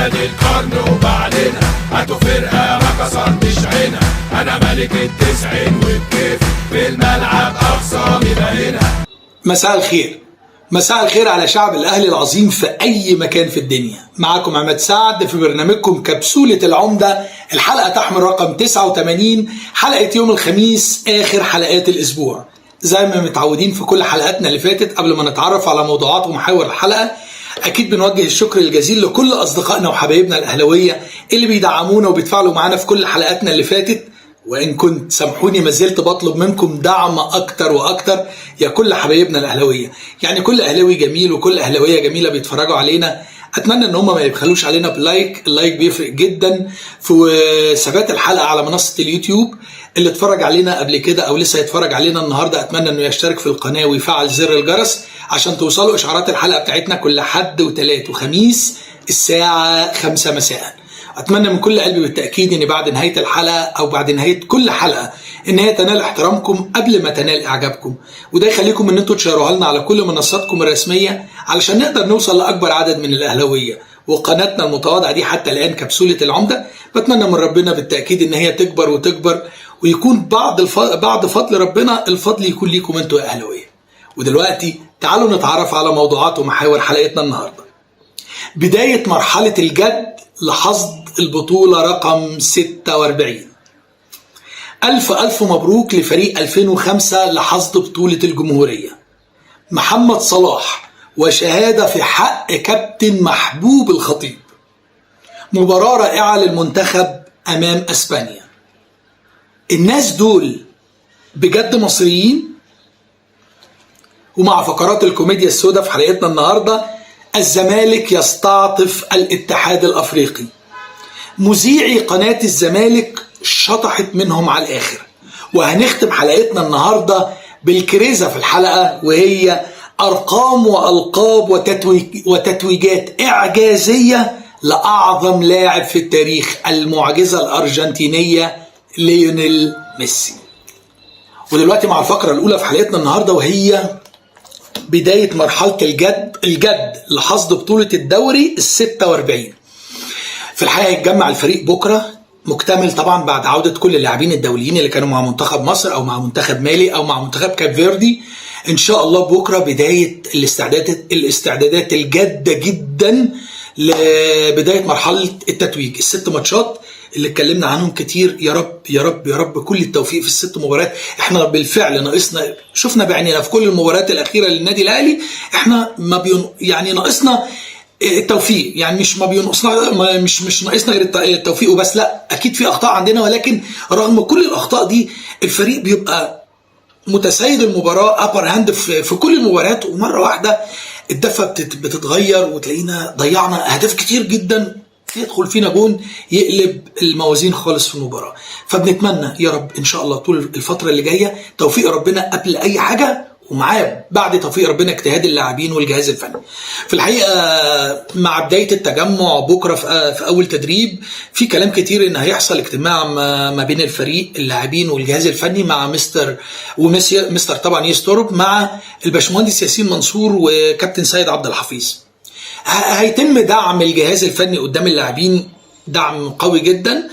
نادي القرن وبعلنها، هاتوا فرقة ما كسرتش عينها، أنا ملك التسعين والكيف في الملعب أقصى باينها. مساء الخير، مساء الخير على شعب الأهلي العظيم في أي مكان في الدنيا. معكم عماد سعد في برنامجكم كبسولة العمدة، الحلقة تحمل رقم 89، حلقة يوم الخميس، آخر حلقات الأسبوع. زي ما متعودين في كل حلقاتنا اللي فاتت، قبل ما نتعرف على موضوعات ومحاور الحلقة، أكيد بنوجه الشكر الجزيل لكل أصدقائنا وحبايبنا الأهلاوية اللي بيدعمونا وبيتفاعلوا معانا في كل حلقاتنا اللي فاتت. وإن كنت سامحوني ما زلت بطلب منكم دعم أكتر وأكتر يا كل حبايبنا الأهلاوية. يعني كل أهلاوي جميل وكل أهلاوية جميلة بيتفرجوا علينا، أتمنى إن هم ما يبخلوش علينا بلايك. اللايك بيفرق جدا في ثبات الحلقة على منصة اليوتيوب. اللي اتفرج علينا قبل كده أو لسه يتفرج علينا النهاردة، أتمنى إنه يشترك في القناة ويفعل زر الجرس عشان توصلوا إشعارات الحلقة بتاعتنا كل حد وثلاث وخميس الساعة 5 مساء. أتمنى من كل قلبي بالتأكيد إن بعد نهاية الحلقة أو بعد نهاية كل حلقة إن هي تنال احترامكم قبل ما تنال إعجابكم، وده يخليكم إن أنتوا تشيروها لنا على كل منصاتكم الرسمية علشان نقدر نوصل لأكبر عدد من الأهلاوية. وقناتنا المتواضعة دي حتى الآن كبسولة العمدة، بتمنى من ربنا بالتأكيد إن هي تكبر وتكبر، ويكون بعد فضل ربنا الفضل يكون ليكم أنتوا يا أهلاوية. ودلوقتي تعالوا نتعرف على موضوعات ومحاور حلقتنا النهاردة. بداية مرحلة الجد لحصد البطولة رقم 46. ألف مبروك لفريق 2005 لحصد بطولة الجمهورية. محمد صلاح، وشهادة في حق كابتن محبوب الخطيب. مباراة رائعة للمنتخب أمام أسبانيا. الناس دول بجد مصريين. ومع فقرات الكوميديا السوداء في حلقتنا النهاردة، الزمالك يستعطف الاتحاد الأفريقي. مذيعي قناة الزمالك شطحت منهم على الآخر. وهنختم حلقتنا النهاردة بالكريزة في الحلقة، وهي أرقام وألقاب وتتويجات إعجازية لأعظم لاعب في التاريخ، المعجزة الأرجنتينية ليونيل ميسي. ودلوقتي مع الفقرة الأولى في حلقتنا النهاردة، وهي بداية مرحلة الجد لحصد بطولة الدوري 46. في الحقيقة يتجمع الفريق بكرة مكتمل طبعا بعد عودة كل اللاعبين الدوليين اللي كانوا مع منتخب مصر أو مع منتخب مالي أو مع منتخب كاب فيردي. إن شاء الله بكرة بداية الاستعدادات الجادة جدا لبداية مرحلة التتويج. الست ماتشات اللي اتكلمنا عنهم كتير، يا رب يا رب يا رب كل التوفيق في الست مباريات. احنا بالفعل ناقصنا، شفنا بعيننا في كل المباريات الأخيرة للنادي الأهلي، احنا يعني ناقصنا التوفيق. يعني مش ما بينقصنا، مش ناقصنا غير التوفيق وبس، لا اكيد في اخطاء عندنا، ولكن رغم كل الاخطاء دي الفريق بيبقى متسيد المباراة، ابر هاند في كل المباريات، ومرة واحدة الدفة بتتغير وتلاقينا ضيعنا اهداف كتير جدا، يدخل فينا جون يقلب الموازين خالص في المباراة. فبنتمنى يا رب ان شاء الله طول الفترة اللي جاية توفيق ربنا قبل اي حاجة، ومعاه بعد توفيق ربنا اجتهاد اللاعبين والجهاز الفني. في الحقيقة مع بداية التجمع بكرة في أول تدريب، في كلام كتير إن هيحصل اجتماع ما بين الفريق اللاعبين والجهاز الفني مع مستر طبعا يستورب، مع الباشمهندس ياسين منصور وكابتن سيد عبد الحفيظ. هيتم دعم الجهاز الفني قدام اللاعبين دعم قوي جدا.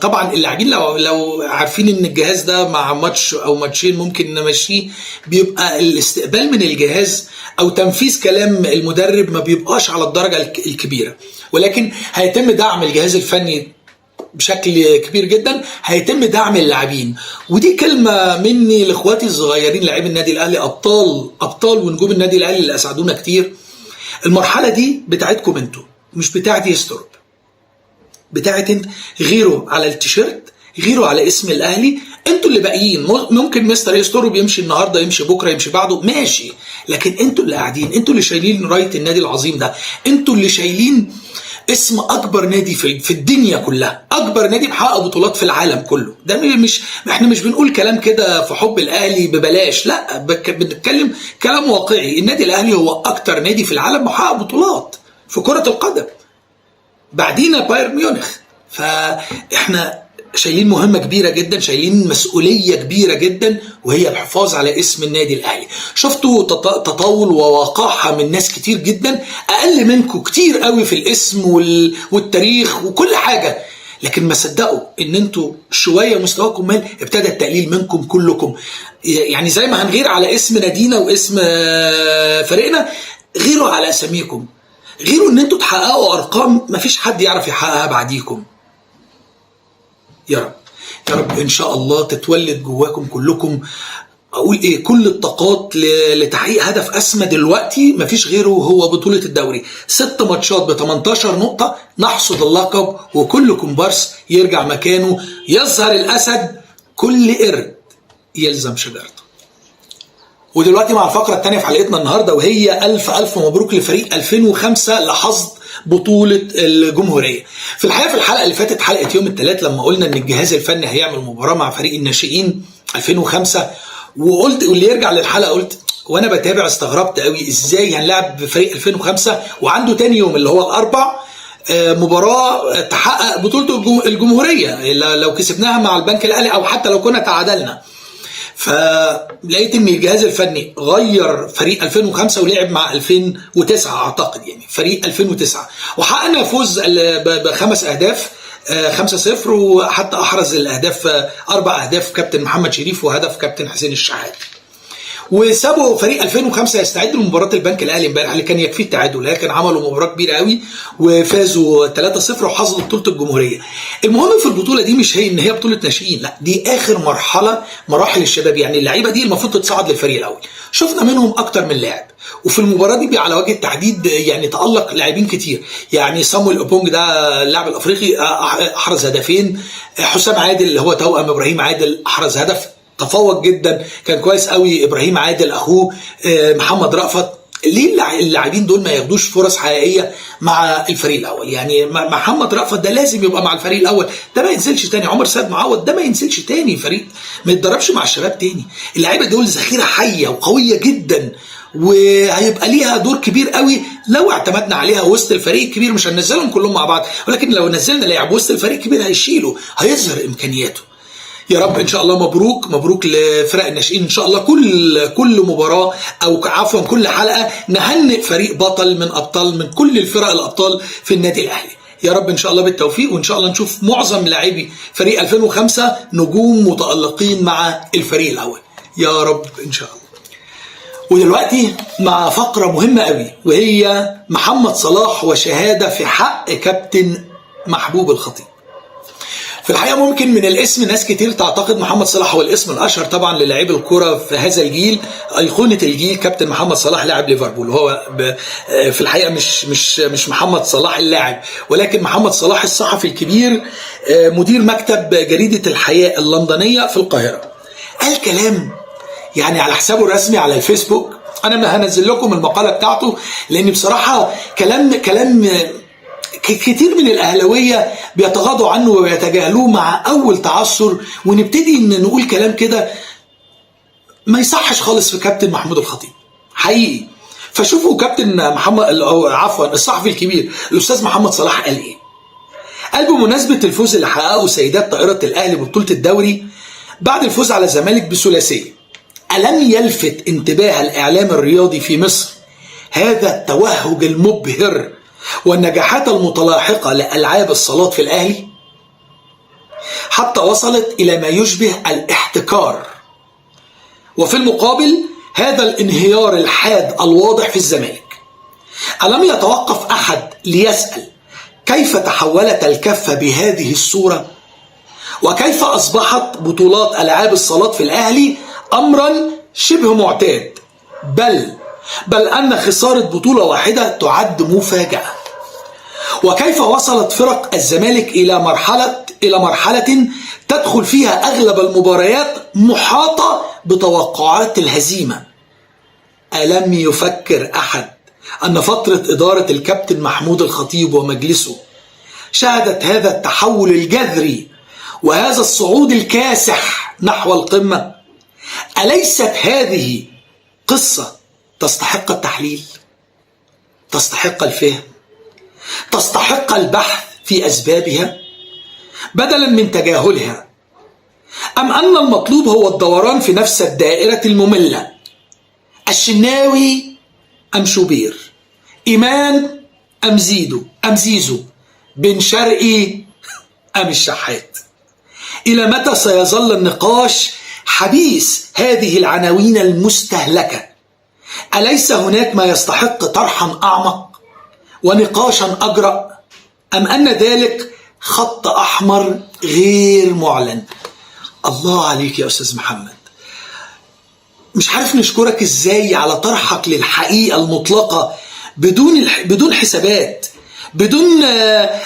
طبعا اللاعبين لو عارفين ان الجهاز ده مع ماتش او ماتشين ممكن نمشيه، بيبقى الاستقبال من الجهاز او تنفيذ كلام المدرب ما بيبقاش على الدرجة الكبيرة، ولكن هيتم دعم الجهاز الفني بشكل كبير جدا. هيتم دعم اللاعبين، ودي كلمة مني لاخواتي الصغيرين لاعبي النادي الاهلي، ابطال ونجوم النادي الاهلي اللي اسعدونا كتير. المرحلة دي بتاعتكم انتوا، مش بتاعتي يسترب، بتاعت انت. غيروا على التيشيرت، غيروا على اسم الاهلي، انتوا اللي باقيين. ممكن مستر يسترب يمشي النهارده، يمشي بكره، يمشي بعده، ماشي، لكن انتوا اللي قاعدين، انتوا اللي شايلين رايه النادي العظيم ده، انتوا اللي شايلين اسم اكبر نادي في الدنيا كلها، اكبر نادي محقق بطولات في العالم كله. ده احنا مش بنقول كلام كده في حب الاهلي ببلاش، لا، بنتكلم كلام واقعي. النادي الاهلي هو اكتر نادي في العالم محقق بطولات في كرة القدم، بعدينا بايرن ميونخ. فاحنا شايلين مهمة كبيرة جدا، شايلين مسؤولية كبيرة جدا، وهي الحفاظ على اسم النادي الأهلي. شفتوا تطاول ووقاحة من ناس كتير جدا أقل منكم كتير قوي في الاسم والتاريخ وكل حاجة، لكن ما صدقوا ان انتوا شوية مستواكم مال، ابتدى التقليل منكم كلكم. يعني زي ما هنغير على اسم نادينا واسم فريقنا، غيروا على اساميكم، غيروا ان انتوا تحققوا ارقام مفيش حد يعرف يحققها بعديكم. يا رب يا رب ان شاء الله تتولد جواكم كلكم اقول ايه كل الطاقات لتحقيق هدف اسمى دلوقتي مفيش غيره، هو بطولة الدوري. 6 ماتشات ب 18 نقطة، نحصد اللقب وكل كومبارس يرجع مكانه، يظهر الاسد، كل قرد يلزم شجرته. ودلوقتي مع الفقرة الثانية في حلقتنا النهاردة، وهي ألف مبروك لفريق 2005 لحصد بطولة الجمهورية. في الحقيقة في الحلقة اللي فاتت، حلقة يوم الثلاث، لما قلنا ان الجهاز الفني هيعمل مباراة مع فريق الناشئين 2005، وقلت واللي يرجع للحلقة قلت وانا بتابع استغربت قوي ازاي هنلعب بفريق 2005 وعنده تاني يوم اللي هو الاربع مباراة تحقق بطولة الجمهورية لو كسبناها مع البنك الاهلي او حتى لو كنا تعادلنا. فلقيت ان الجهاز الفني غير فريق 2005 ولعب مع 2009 اعتقد، يعني فريق 2009، وحققنا فوز ب5 اهداف 5-0، وحتى احرز الاهداف 4 اهداف كابتن محمد شريف وهدف كابتن حسين الشحات. وسابوا فريق 2005 يستعد لمباراه البنك الاهلي امبارح اللي كان يكفيه التعادل، لكن عملوا مباراه كبيره قوي وفازوا 3-0 وحصدوا بطوله الجمهوريه. المهم في البطوله دي مش هي ان هي بطوله ناشئين، لا دي اخر مراحل الشباب، يعني اللعيبه دي المفروض تتصعد للفريق الاول. شفنا منهم اكتر من لاعب، وفي المباراه دي على وجه التحديد يعني تالق لاعبين كتير. يعني صامويل اوبونج ده اللاعب الافريقي احرز هدفين، حسام عادل اللي هو توأم ابراهيم عادل احرز هدف، تفوق جدا، كان كويس قوي ابراهيم عادل اخوه محمد رأفت. ليه اللاعبين دول ما ياخدوش فرص حقيقيه مع الفريق الاول؟ يعني محمد رأفت ده لازم يبقى مع الفريق الاول، ده ما ينزلش تاني. عمر سيد معوض ده ما ينزلش تاني فريق، ما يتدربش مع الشباب تاني. اللعيبه دول ذخيره حيه وقويه جدا، وهيبقى ليها دور كبير قوي لو اعتمدنا عليها وسط الفريق الكبير. مش هننزلهم كلهم مع بعض، ولكن لو نزلنا لاعب وسط الفريق الكبير هيشيله، هيظهر امكانياته. يا رب ان شاء الله مبروك لفرق الناشئين. ان شاء الله كل مباراه او عفوا كل حلقه نهنئ فريق بطل من كل الفرق الابطال في النادي الاهلي. يا رب ان شاء الله بالتوفيق، وان شاء الله نشوف معظم لاعبي فريق 2005 نجوم متالقين مع الفريق الاول يا رب ان شاء الله. ودلوقتي مع فقره مهمه قوي، وهي محمد صلاح وشهاده في حق كابتن محبوب الخطيب. في الحقيقة ممكن من الاسم ناس كتير تعتقد محمد صلاح هو الاسم الأشهر طبعا للاعبي الكرة في هذا الجيل، أيقونة الجيل كابتن محمد صلاح لاعب ليفربول. هو في الحقيقة مش محمد صلاح اللاعب، ولكن محمد صلاح الصحفي الكبير مدير مكتب جريدة الحياة اللندنية في القاهرة. قال كلام يعني على حسابه الرسمي على الفيسبوك، أنا ما هنزل لكم المقالة بتاعته لأن بصراحة كلام كتير من الأهلاوية بيتغاضوا عنه وبيتجاهلوه مع أول تعثر، ونبتدي إن نقول كلام كده ما يصحش خالص في كابتن محمود الخطيب حقيقي. فشوفوا كابتن محمد أو عفوا الصحفي الكبير الأستاذ محمد صلاح قال إيه. قال بمناسبة الفوز اللي حققه سيدات طائرة الأهلي ببطولة الدوري بعد الفوز على الزمالك بثلاثية، ألم يلفت انتباه الإعلام الرياضي في مصر هذا التوهج المبهر والنجاحات المتلاحقة لألعاب الصالات في الأهلي حتى وصلت إلى ما يشبه الاحتكار، وفي المقابل هذا الانهيار الحاد الواضح في الزمالك؟ ألم يتوقف أحد ليسأل كيف تحولت الكفة بهذه الصورة؟ وكيف أصبحت بطولات ألعاب الصالات في الأهلي أمرا شبه معتاد، بل أن خسارة بطولة واحدة تعد مفاجأة؟ وكيف وصلت فرق الزمالك إلى مرحلة تدخل فيها أغلب المباريات محاطة بتوقعات الهزيمة؟ ألم يفكر أحد أن فترة إدارة الكابتن محمود الخطيب ومجلسه شهدت هذا التحول الجذري وهذا الصعود الكاسح نحو القمة؟ أليست هذه قصة تستحق التحليل، تستحق الفهم، تستحق البحث في أسبابها؟ بدلا من تجاهلها، أم أن المطلوب هو الدوران في نفس الدائرة المملة؟ الشناوي أم شوبير؟ إيمان أم زيزو؟ بن شرقي أم الشحات؟ إلى متى سيظل النقاش حبيس هذه العناوين المستهلكة؟ أليس هناك ما يستحق طرحا أعمق ونقاشا أجرأ، أم أن ذلك خط أحمر غير معلن؟ الله عليك يا أستاذ محمد، مش عارف نشكرك إزاي على طرحك للحقيقة المطلقة بدون حسابات، بدون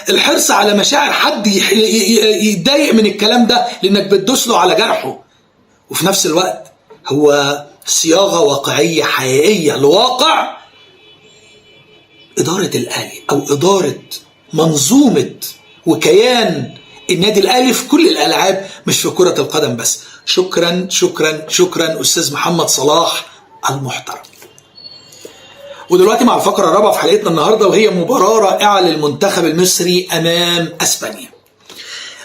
الحرص على مشاعر حد يتضايق من الكلام ده، لأنك بتدوس له على جرحه. وفي نفس الوقت هو صياغة واقعية حقيقية لواقع إدارة الأهلي أو إدارة منظومة وكيان النادي الأهلي في كل الألعاب، مش في كرة القدم بس. شكرا شكرا شكرا أستاذ محمد صلاح المحترم. ودلوقتي مع الفقرة الرابعة في حلقتنا النهاردة، وهي مباراة رائعة للمنتخب المصري أمام أسبانيا.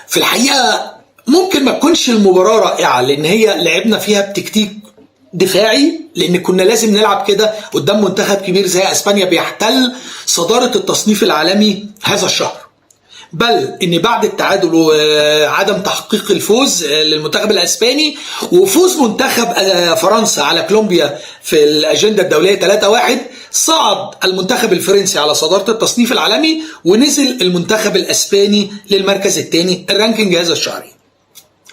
في الحقيقة ممكن ما تكونش المباراة رائعة لأن هي لعبنا فيها بتكتيك دفاعي، لأن كنا لازم نلعب كده قدام منتخب كبير زي أسبانيا بيحتل صدارة التصنيف العالمي هذا الشهر. بل ان بعد التعادل وعدم تحقيق الفوز للمنتخب الاسباني وفوز منتخب فرنسا على كولومبيا في الاجنده الدوليه 3-1، صعد المنتخب الفرنسي على صداره التصنيف العالمي ونزل المنتخب الاسباني للمركز الثاني الرانكينج هذا الشهري.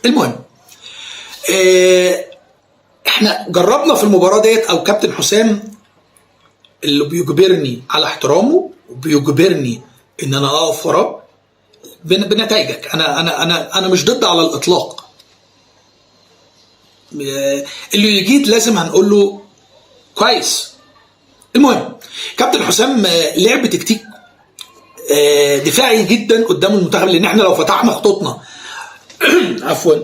المهم احنا جربنا في المباراه ديت، او كابتن حسام اللي بيجبرني على احترامه وبيجبرني ان انا اقف وراه بنتائجك. انا مش ضد على الاطلاق، اللي يجيد لازم هنقول له كويس. المهم كابتن حسام لعب تكتيك دفاعي جدا قدام المنتخب، لان احنا لو فتحنا خطوطنا عفوا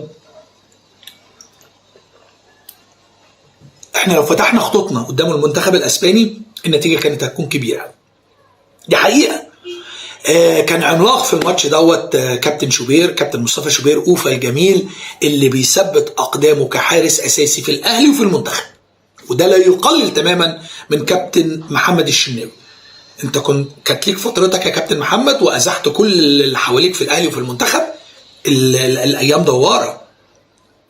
احنا لو فتحنا خطوطنا قدام المنتخب الاسباني النتيجه كانت هتكون كبيره. دي حقيقه. كان عملاق في الماتش دوت كابتن شوبير، كابتن مصطفى شوبير أوفا الجميل، اللي بيثبت أقدامه كحارس أساسي في الأهلي وفي المنتخب، وده لا يقلل تماما من كابتن محمد الشناوي. انت كانت ليك فترتك يا كابتن محمد وأزحت كل اللي حواليك في الأهلي وفي المنتخب. الأيام دوارة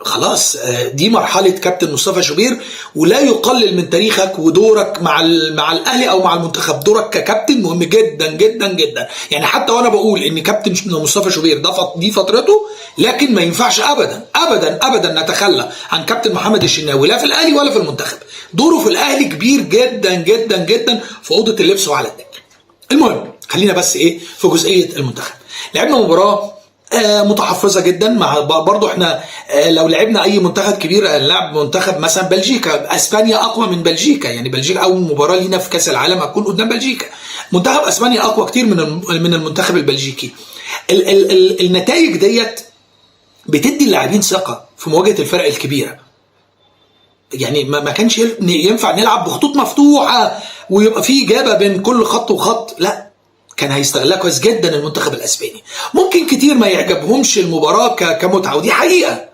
خلاص، دي مرحلة كابتن مصطفى شوبير، ولا يقلل من تاريخك ودورك مع الأهلي أو مع المنتخب. دورك ككابتن مهم جدا جدا جدا، يعني حتى وأنا بقول إن كابتن مصطفى شوبير دي فترته، لكن ما ينفعش أبدا أبدا أبدا نتخلى عن كابتن محمد الشناوي لا في الأهلي ولا في المنتخب. دوره في الأهلي كبير جدا جدا جدا في أوضة اللبس وعلى الدكة. المهم خلينا بس في جزئية المنتخب. لعبنا مباراة متحفظة جدا، مع برضو احنا لو لعبنا اي منتخب كبير نلعب منتخب مثلا بلجيكا، اسبانيا اقوى من بلجيكا، يعني بلجيكا اول مباراة لينا في كاس العالم هتكون قدام بلجيكا. منتخب اسبانيا اقوى كتير من المنتخب البلجيكي. النتائج ديت بتدي اللاعبين ثقة في مواجهة الفرق الكبيرة. يعني ما كانش ينفع نلعب بخطوط مفتوحة ويبقى في إجابة بين كل خط وخط، لا، كان هيستغلها كويس جدا المنتخب الاسباني. ممكن كتير ما يعجبهمش المباراه كمتعه، ودي حقيقه،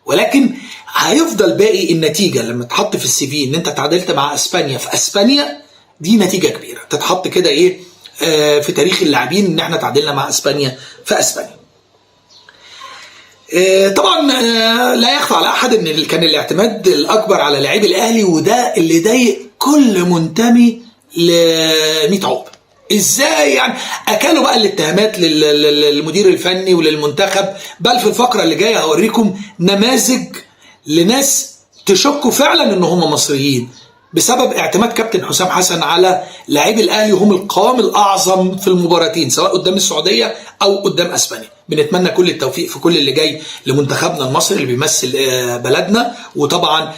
ولكن هيفضل باقي النتيجه لما تحط في السي في ان انت تعادلت مع اسبانيا في اسبانيا. دي نتيجه كبيره تتحط كده في تاريخ اللاعبين ان احنا تعادلنا مع اسبانيا في اسبانيا. طبعا لا يخفى على احد ان كان الاعتماد الاكبر على لاعبي الاهلي، وده اللي ضايق كل منتمي ل100 عقبه. ازاي يعني اكلوا بقى الاتهامات للمدير الفني وللمنتخب؟ بل في الفقره اللي جايه هوريكم نماذج لناس تشكوا فعلا ان هم مصريين بسبب اعتماد كابتن حسام حسن على لاعبي الاهلي، وهم القوام الاعظم في المباراتين سواء قدام السعوديه او قدام اسبانيا. بنتمنى كل التوفيق في كل اللي جاي لمنتخبنا المصري اللي بيمثل بلدنا. وطبعا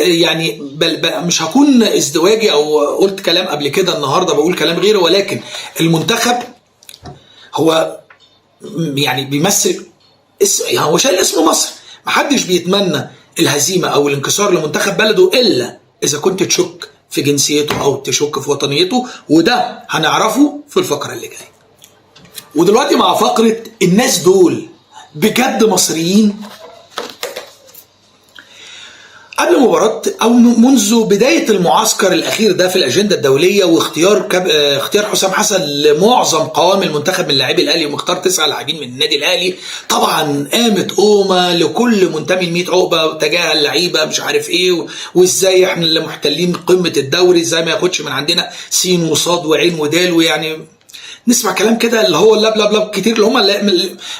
يعني مش هكون ازدواجي او قلت كلام قبل كده النهارده بقول كلام غيره، ولكن المنتخب هو يعني بيمثل يعني هو شايل اسم مصر. محدش بيتمنى الهزيمه او الانكسار لمنتخب بلده الا اذا كنت تشك في جنسيته او تشك في وطنيته، وده هنعرفه في الفقره اللي جايه. ودلوقتي مع فقرة الناس دول بجد مصريين. قبل مباراة أو منذ بداية المعسكر الأخير ده في الأجندة الدولية واختيار اختيار حسام حسن لمعظم قوام المنتخب من لاعبي الأهلي ومختار 9 لاعبين من النادي الأهلي، طبعا قامت قومة لكل منتمي ل100 عقبة تجاه اللعيبة مش عارف إيه، وإزاي إحنا اللي محتلين قمة الدوري إزاي ما ياخدش من عندنا سين وصاد وعين ودال، ويعني نسمع كلام كده اللي هو اللب لب لب كتير، اللي هم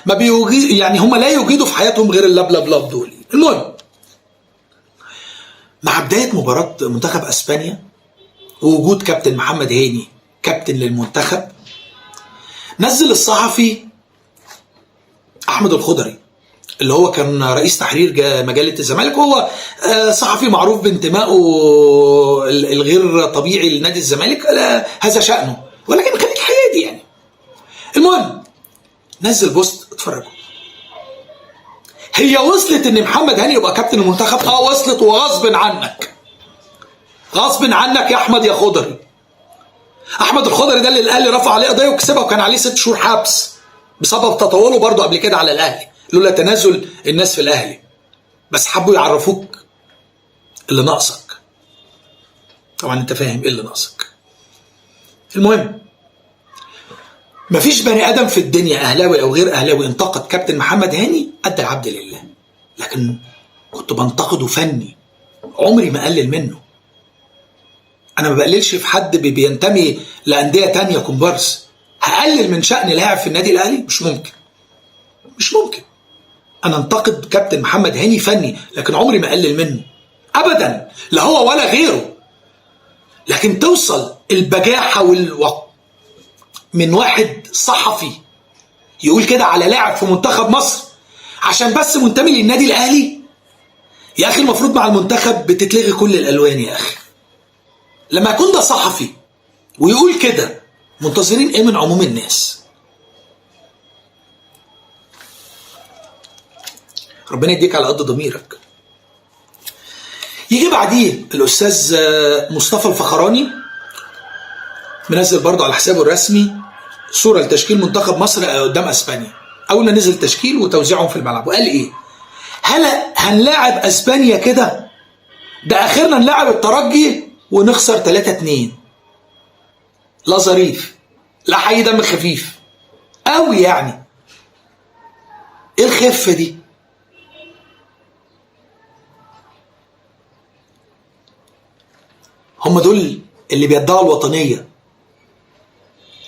ما بيوجد يعني هم لا يوجدوا في حياتهم غير اللب لب لب دول. المهم مع بداية مباراة منتخب أسبانيا ووجود كابتن محمد هاني كابتن للمنتخب، نزل الصحفي أحمد الخضري اللي هو كان رئيس تحرير مجلة الزمالك، وهو صحفي معروف بانتمائه الغير طبيعي لنادي الزمالك، هذا شأنه، ولكن خليك حيادي يعني. المهم نزل بوست، اتفرجوا. هي وصلت ان محمد هاني يبقى كابتن المنتخب؟ وصلت، وغصب عنك، غصب عنك يا احمد يا خضري. احمد الخضري ده اللي الاهلي رفع عليه قضيه وكسبها، وكان عليه 6 شهور حبس بسبب تطاوله برضه قبل كده على الاهلي لولا تنازل الناس في الاهلي، بس حبوا يعرفوك اللي ناقصك. طبعا انت فاهم ايه اللي ناقصك. المهم مفيش بني ادم في الدنيا اهلاوي او غير اهلاوي انتقد كابتن محمد هاني قد العبد لله، لكن كنت بنتقده فني، عمري ما اقلل منه. انا ما بقللش في حد بينتمي لانديه تانية كومبارس. هقلل من شأن لاعب في النادي الاهلي؟ مش ممكن، مش ممكن. انا انتقد كابتن محمد هاني فني، لكن عمري ما اقلل منه ابدا، لا هو ولا غيره. لكن توصل البجاحه من واحد صحفي يقول كده على لاعب في منتخب مصر عشان بس منتمي للنادي الاهلي؟ يا اخي المفروض مع المنتخب بتتلغي كل الالوان يا اخي. لما يكون ده صحفي ويقول كده، منتظرين ايه من عموم الناس؟ ربنا يديك على قد ضميرك. يجي بعديه الاستاذ مصطفى الفخراني منزل برضه على حسابه الرسمي صورة لتشكيل منتخب مصر قدام اسبانيا، اول ما نزل تشكيل وتوزيعهم في الملعب، وقال ايه؟ هل هنلاعب اسبانيا كده؟ ده اخرنا نلاعب الترجي ونخسر 3-2. لا ظريف، لا حي دم خفيف قوي يعني. ايه الخفة دي؟ هم دول اللي بيدعوا الوطنية.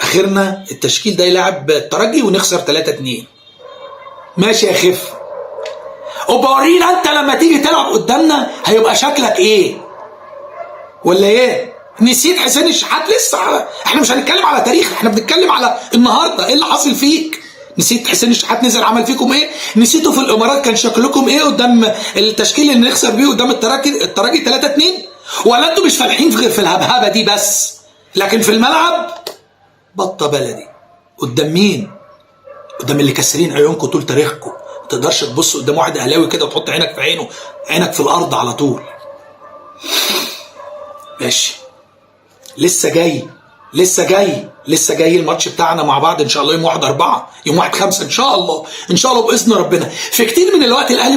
اخرنا التشكيل ده يلعب الترجي ونخسر 3-2. ماشي يا خف، وبورينا انت لما تيجي تلعب قدامنا هيبقى شكلك ايه ولا ايه؟ نسيت حسين الشحات؟ لسه احنا مش هنتكلم على تاريخ، احنا بنتكلم على النهارده. ايه اللي حاصل فيك؟ نسيت حسين الشحات نزل عمل فيكم ايه؟ نسيتوا في الامارات كان شكلكم ايه قدام التشكيل اللي نخسر بيه قدام الترجي 3-2؟ ولا انتوا مش فالحين غير في الهبهبه دي بس، لكن في الملعب بطه بلدي. قدام مين؟ قدام اللي كسرين عيونكم طول تاريخكم. ما تقدرش تبص قدام واحد اهلاوي كده وتحط عينك في عينه، عينك في الارض على طول. ماشي، لسه جاي الماتش بتاعنا مع بعض ان شاء الله يوم 1/4 يوم 1/5 ان شاء الله، ان شاء الله باذن ربنا. في كتير من الوقت الاهلي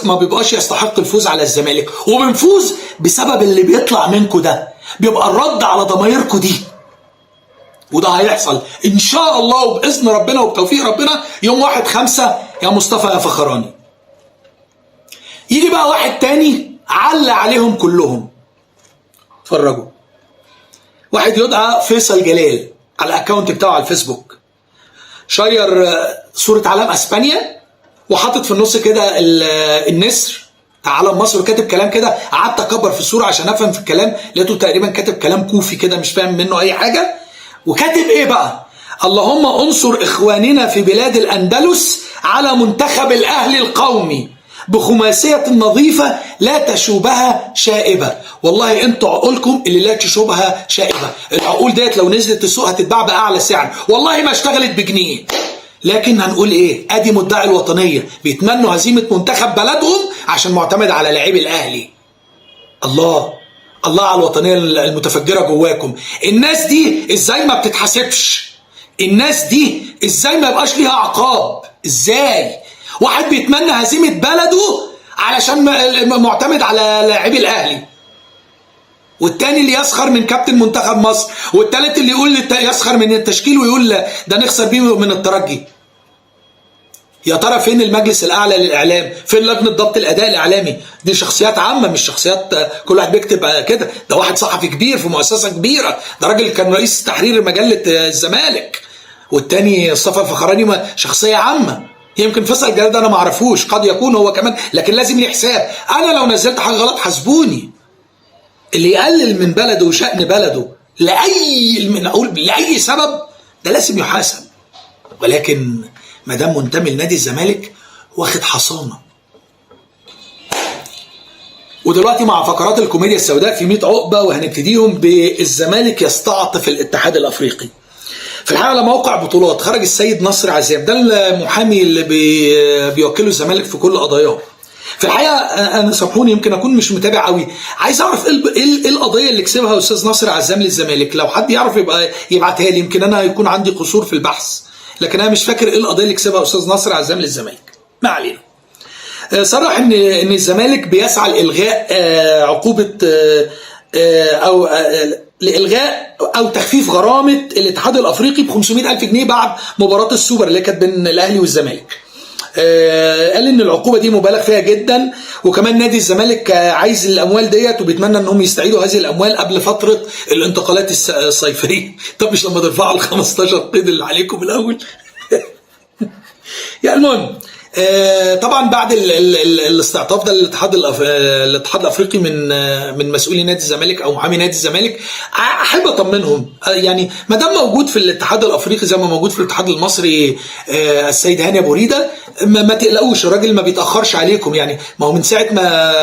ما بيبقاش يستحق الفوز على الزمالك، وبنفوز بسبب اللي بيطلع منكم ده، بيبقى الرد على ضمايركم دي، وده هيحصل ان شاء الله وباذن ربنا وبتوفيق ربنا يوم 1/5 يا مصطفى يا فخراني. يجي بقى واحد تاني علق عليهم كلهم، اتفرجوا. واحد يدعى فيصل جلال على الاكونت بتاعه على الفيسبوك، شير صورة علم اسبانيا وحاطط في النص كده النسر بتاع علم مصر، وكاتب كلام كده. قعدت اكبر في الصورة عشان افهم في الكلام، لقيته تقريبا كاتب كلام كوفي كده مش فاهم منه اي حاجة. وكاتب ايه بقى؟ اللهم انصر اخواننا في بلاد الاندلس على منتخب الاهلي القومي بخماسية نظيفة لا تشوبها شائبة. والله انتوا عقولكم اللي لا تشوبها شائبة. العقول ديت لو نزلت السوق هتتباع بأعلى سعر، والله ما اشتغلت بجنيه. لكن هنقول ايه؟ ادي مدعي الوطنية بيتمنوا هزيمة منتخب بلدهم عشان معتمد على لاعبي الاهلي. الله على الوطنية المتفجرة جواكم. الناس دي ازاي ما بتتحاسبش؟ الناس دي ازاي ما يبقاش ليها عقاب؟ ازاي واحد بيتمنى هزيمة بلده علشان معتمد على لاعبي الاهلي، والتاني اللي يسخر من كابتن منتخب مصر، والتالت اللي يقول يسخر من التشكيل ويقول ده نخسر بيه من الترجي. يا ترى فين المجلس الاعلى للاعلام؟ فين لجنه ضبط الاداء الاعلامي؟ دي شخصيات عامه، مش شخصيات كل واحد بيكتب كده. ده واحد صحفي كبير في مؤسسه كبيره، ده راجل كان رئيس تحرير مجله الزمالك. والتاني مصطفى الفخراني شخصيه عامه. يمكن فيصل جلال ده انا ما اعرفوش، قد يكون هو كمان، لكن لازم لي حساب. انا لو نزلت حاجه غلط حاسبوني. اللي يقلل من بلده وشأن بلده لاي سبب ده لازم يحاسب. ولكن ما دام منتمي لنادي الزمالك واخد حصانه. ودلوقتي مع فقرات الكوميديا السوداء في 100 عقبه، وهنبتديهم بالزمالك يستعطف الاتحاد الافريقي. في الحقيقه على موقع بطولات خرج السيد نصر عزام، ده المحامي اللي بيوكله الزمالك في كل قضاياه. في الحقيقه انا سامحوني يمكن اكون مش متابع قوي، عايز اعرف ايه القضيه اللي كسبها الاستاذ نصر عزام للزمالك. لو حد يعرف يبقى يبعتها لي، يمكن انا يكون عندي قصور في البحث، لكن انا مش فاكر ايه القضيه اللي كسبها الاستاذ نصر عزام للزمالك. ما علينا. صرح ان الزمالك بيسعى لالغاء عقوبه او لالغاء او تخفيف غرامه الاتحاد الافريقي ب 500,000 جنيه بعد مباراه السوبر اللي كانت بين الاهلي والزمالك. قال ان العقوبه دي مبالغ فيها جدا، وكمان نادي الزمالك عايز الاموال ديت وبيتمنى انهم يستعيدوا هذه الاموال قبل فتره الانتقالات الصيفيه. طب مش لما ترفعوا ال 15 قيد اللي عليكم الاول؟ يعني المهم طبعا بعد الاستعطاف ده الاتحاد الافريقي من مسؤولي نادي الزمالك او محامي نادي الزمالك، احب اطمنهم. يعني ما دام موجود في الاتحاد الافريقي زي ما موجود في الاتحاد المصري السيد هاني ابو ريده، ما تقلقوش، الراجل ما بيتاخرش عليكم. يعني ما هو من ساعه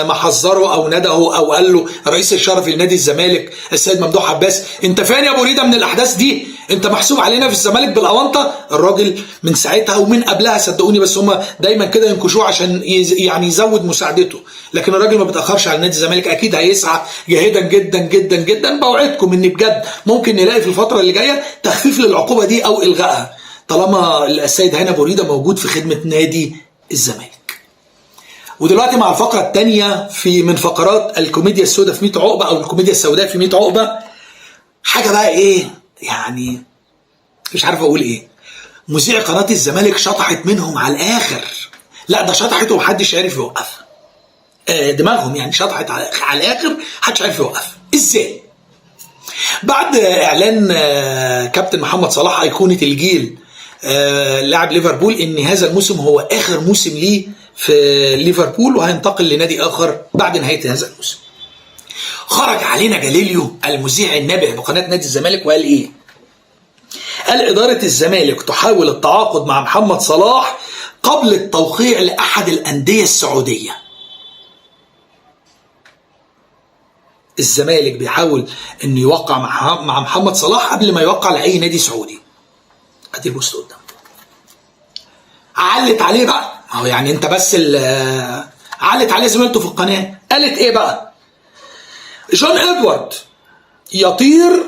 ما حذره او نده او قال له رئيس الشرفي لنادي الزمالك السيد ممدوح عباس انت فين يا ابو ريده من الاحداث دي؟ انت محسوب علينا في الزمالك بالاونطه. الراجل من ساعتها ومن قبلها صدقوني، بس هم دايما كده ينكشوه عشان يعني يزود مساعدته. لكن الراجل ما بيتاخرش على نادي الزمالك، اكيد هيسعى جاهدا جدا جدا جدا. بوعدكم ان بجد ممكن نلاقي في الفتره اللي جايه تخفيف للعقوبه دي او الغائها، طالما السيد هاني ابو ريده موجود في خدمه نادي الزمالك. ودلوقتي مع الفقره الثانيه من فقرات الكوميديا السوداء في 100 عقبه، او الكوميديا السوداء في 100 عقبه. حاجه بقى ايه يعني، مش عارف اقول ايه. مذيع قناه الزمالك شطحت منهم على الاخر. لا ده شطحت ومحدش عارف يوقفها. دماغهم يعني شطحت على الاخر، محدش عارف يوقفها. ازاي؟ بعد اعلان كابتن محمد صلاح ايقونه الجيل لاعب ليفربول ان هذا الموسم هو اخر موسم ليه في ليفربول وهينتقل لنادي اخر بعد نهايه هذا الموسم، خرج علينا جاليليو المذيع النابع بقناه نادي الزمالك وقال ايه؟ قال إدارة الزمالك تحاول التعاقد مع محمد صلاح قبل التوقيع لأحد الأندية السعودية. الزمالك بيحاول أن يوقع مع محمد صلاح قبل ما يوقع لأي نادي سعودي. أدي البوست قدام. علت عليه بقى، هو يعني أنت بس علت عليه زميلته في القناة. قالت إيه بقى؟ جون إدوارد يطير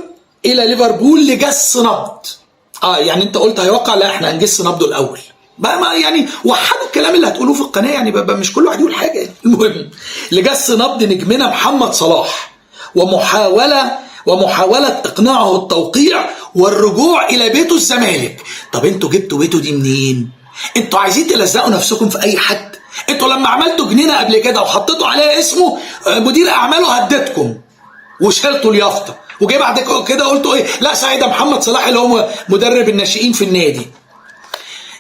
إلى ليفربول لجس نبض. يعني انت قلت هيوقع، لا احنا هنجس نبضه الاول بقى. ما يعني وحدوا الكلام اللي هتقولوه في القناه، يعني بقى مش كل واحد يقول حاجه يعني. المهم لجس نبض نجمنا محمد صلاح ومحاوله اقناعه التوقيع والرجوع الى بيته الزمالك. طب انتوا جبتوا بيته دي منين؟ انتوا عايزين تلزقوا نفسكم في اي حد؟ انتوا لما عملتوا جنينه قبل كده وحطيتوا عليها اسمه مدير اعماله هددكم وشلتوا اليافطه، وجاي بعد كده قلتوا ايه؟ لا سعيد محمد صلاح اللي هو مدرب الناشئين في النادي.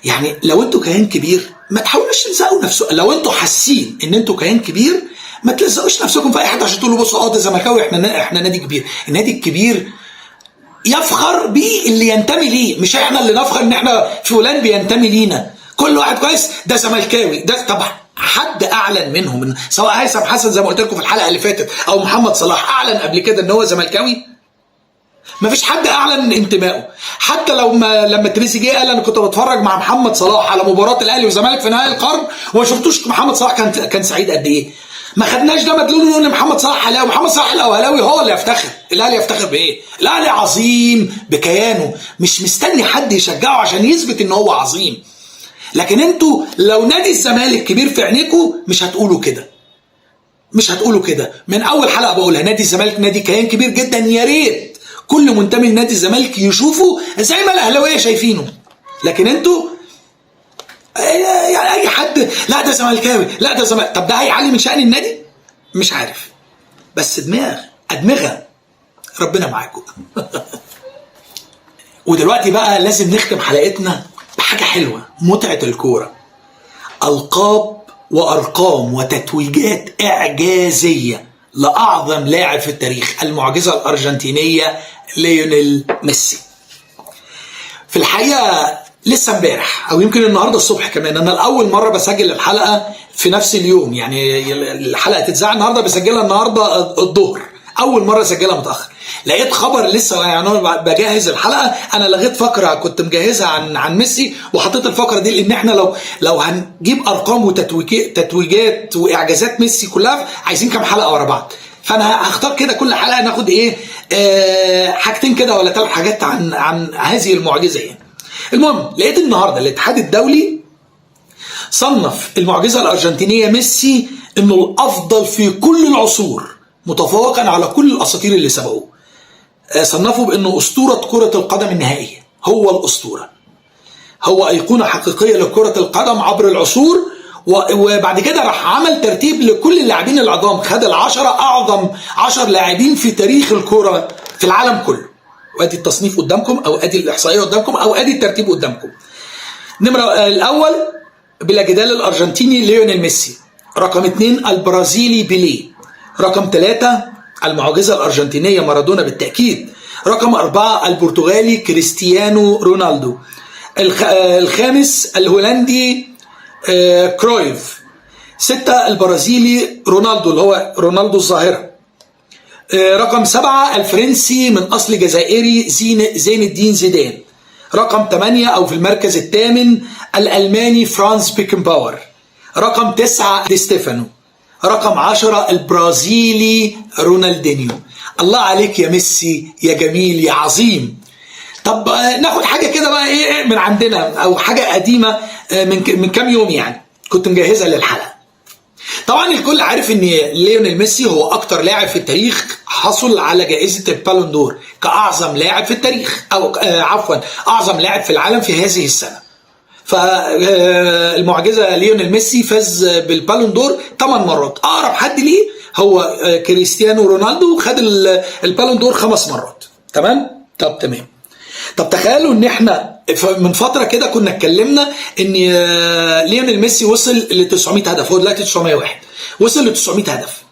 يعني لو انتوا كيان كبير ما تحاولوش تلزقوا نفسكم. لو انتوا حاسين ان انتوا كيان كبير ما تلزقوش نفسكم في اي حد عشان تقولوا بصوا ده زملكاوي، احنا نادي كبير. النادي الكبير يفخر بيه اللي ينتمي ليه، مش احنا اللي نفخر ان احنا فلان بينتمي لينا. كل واحد كويس ده زملكاوي. ده طبعا حد اعلن منهم سواء هيثم حسن زي ما قلت لكم في الحلقه اللي فاتت او محمد صلاح اعلن قبل كده ان هو زملكاوي؟ مفيش حد اعلن انتمائه. حتى لما تريزيجيه قال انا كنت بتفرج مع محمد صلاح على مباراه الاهلي والزمالك في نهائي القرن وما شفتوش محمد صلاح كان سعيد قد ايه. ما خدناش ده مدلول نقول محمد صلاح اهلاوي. محمد صلاح الاهلاوي هو اللي يفتخر. الاهلي يفتخر بايه؟ الاهلي عظيم بكيانه، مش مستني حد يشجعه عشان يثبت ان هو عظيم. لكن انتوا لو نادي الزمالك كبير في عينيكوا مش هتقولوا كده، مش هتقولوا كده. من اول حلقه بقولها، نادي الزمالك نادي كيان كبير جدا، يا ريت كل منتمي لنادي الزمالك يشوفه زي ما الاهلاويه شايفينه. لكن انتوا يعني اي حد لا ده زملكاوي، لا ده زمالك، طب ده هيعلي من شأن النادي؟ مش عارف، بس ادمغه ربنا معاكم. ودلوقتي بقى لازم نختم حلقتنا بحاجه حلوه، متعه الكوره. القاب وارقام وتتويجات اعجازيه لاعظم لاعب في التاريخ، المعجزه الارجنتينيه ليونيل ميسي. في الحقيقه لسه امبارح او يمكن النهارده الصبح كمان، انا لاول مره بسجل الحلقه في نفس اليوم، يعني الحلقه تتذاع النهارده بسجلها النهارده الظهر، اول مره اسجلها متاخر. لقيت خبر لسه يعني بجهز الحلقه، انا لغيت فقره كنت مجهزها عن ميسي وحطيت الفقره دي، لان احنا لو هنجيب ارقام وتتويجات واعجازات ميسي كلها عايزين كام حلقه ورا بعض. فانا هختار كده كل حلقه ناخد حاجتين كده ولا 3 حاجات عن هذه المعجزه يعني. المهم لقيت النهارده الاتحاد الدولي صنف المعجزه الارجنتينيه ميسي انه الافضل في كل العصور، متفوقا على كل الاساطير اللي سبقوه. صنفوا بانه اسطوره كره القدم النهائيه، هو الاسطوره، هو ايقونه حقيقيه لكره القدم عبر العصور. وبعد كده راح عمل ترتيب لكل اللاعبين العظام، خد ال10 اعظم 10 لاعبين في تاريخ الكره في العالم كله. وادي التصنيف قدامكم، او ادي الاحصائيه قدامكم، او ادي الترتيب قدامكم. نمره الاول بلا جدال الارجنتيني ليونيل ميسي، رقم 2 البرازيلي بيليه، رقم 3 المعجزه الارجنتينيه مارادونا بالتاكيد، رقم 4 البرتغالي كريستيانو رونالدو، الخامس الهولندي كرويف، 6 البرازيلي رونالدو اللي هو رونالدو الظاهره، رقم 7 الفرنسي من أصل جزائري زين الدين زيدان، رقم 8 أو في المركز الثامن الألماني فرانز بيكنباور، رقم 9 دي ستيفانو، رقم 10 البرازيلي رونالدينيو. الله عليك يا ميسي يا جميل يا عظيم. طب ناخد حاجة كده بقى من عندنا، أو حاجة قديمة من كام يوم يعني كنت مجهزها للحلقة. طبعا الكل عارف ان ليونيل ميسي هو اكتر لاعب في التاريخ حصل على جائزة البالون دور كأعظم لاعب في التاريخ، او عفوا اعظم لاعب في العالم في هذه السنة. فالمعجزة ليونيل ميسي فاز بالبالون دور 8 مرات، اقرب حد ليه هو كريستيانو رونالدو خد البالون دور 5 مرات. تمام؟ طب تمام. طب تخيلوا ان احنا من فتره كده كنا اتكلمنا ان ليونيل ميسي وصل ل 900 هدف، هو دلوقتي 901، وصل ل 900 هدف.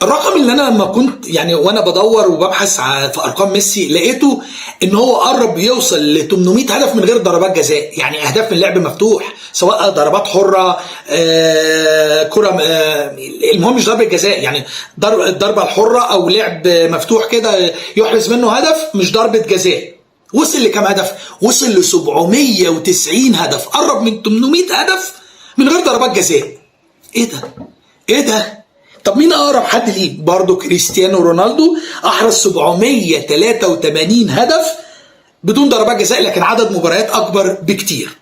الرقم اللي انا لما كنت يعني وانا بدور وببحث في ارقام ميسي لقيته ان هو قرب يوصل ل 800 هدف من غير ضربات جزاء، يعني اهداف من لعب مفتوح، سواء ضربات حره كره، المهم مش ضربه جزاء، يعني الضربه الحره او لعب مفتوح كده يحرز منه هدف مش ضربه جزاء. وصل لكم هدف؟ وصل ل 790 هدف، قرب من 800 هدف من غير ضربات جزاء. ايه ده؟ طب مين اقرب حد ليه؟ برضه كريستيانو رونالدو احرز 783 هدف بدون ضربات جزاء، لكن عدد مباريات اكبر بكتير.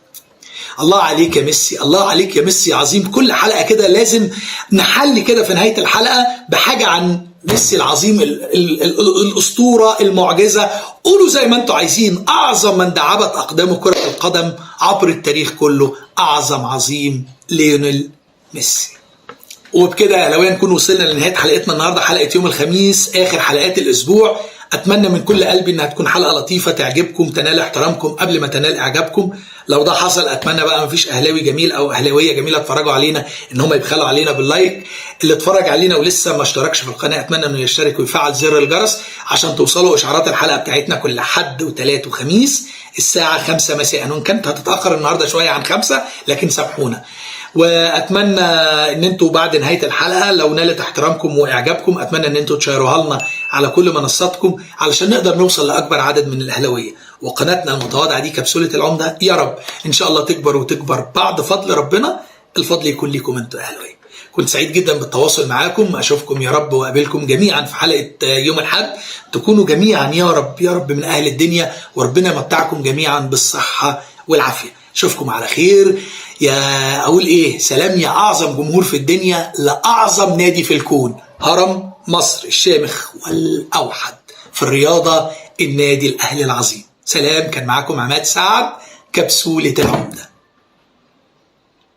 الله عليك يا ميسي، الله عليك يا ميسي عظيم. كل حلقه كده لازم نحل كده في نهايه الحلقه بحاجه عن ميسي العظيم، الاسطوره، المعجزه، قولوا زي ما انتم عايزين، اعظم من دعبت اقدامه كره القدم عبر التاريخ كله، اعظم عظيم ليونيل ميسي. وبكده يا اهلاويه نكون وصلنا لنهايه حلقتنا النهارده، حلقه يوم الخميس، اخر حلقات الاسبوع. اتمنى من كل قلبي انها تكون حلقه لطيفه تعجبكم، تنال احترامكم قبل ما تنال اعجابكم. لو ده حصل اتمنى بقى مفيش اهلاوي جميل او اهلاويه جميله اتفرجوا علينا ان هم يبخلوا علينا باللايك. اللي اتفرج علينا ولسه ما اشتركش في القناه اتمنى انه يشترك ويفعل زر الجرس عشان توصلوا اشعارات الحلقه بتاعتنا كل حد وثلاث وخميس الساعه 5 مساء. وان كانت هتتاخر النهارده شويه عن 5 لكن سامحونا. واتمنى ان انتوا بعد نهايه الحلقه لو نالت احترامكم واعجابكم اتمنى ان انتوا تشيروها لنا على كل منصاتكم علشان نقدر نوصل لاكبر عدد من الاهلاويه. وقناتنا المتواضعه دي كبسوله العمده يا رب ان شاء الله تكبر وتكبر بعد فضل ربنا. الفضل يكون لكم انتوا اهلاويه. كنت سعيد جدا بالتواصل معاكم، اشوفكم يا رب واقابلكم جميعا في حلقة يوم الاحد. تكونوا جميعا يا رب يا رب من اهل الدنيا، وربنا يمتعكم جميعا بالصحة والعافية. اشوفكم على خير. يا اقول ايه، سلام يا اعظم جمهور في الدنيا لاعظم نادي في الكون، هرم مصر الشامخ والاوحد في الرياضة، النادي الاهلي العظيم. سلام. كان معاكم عماد سعد، كبسولة العمدة.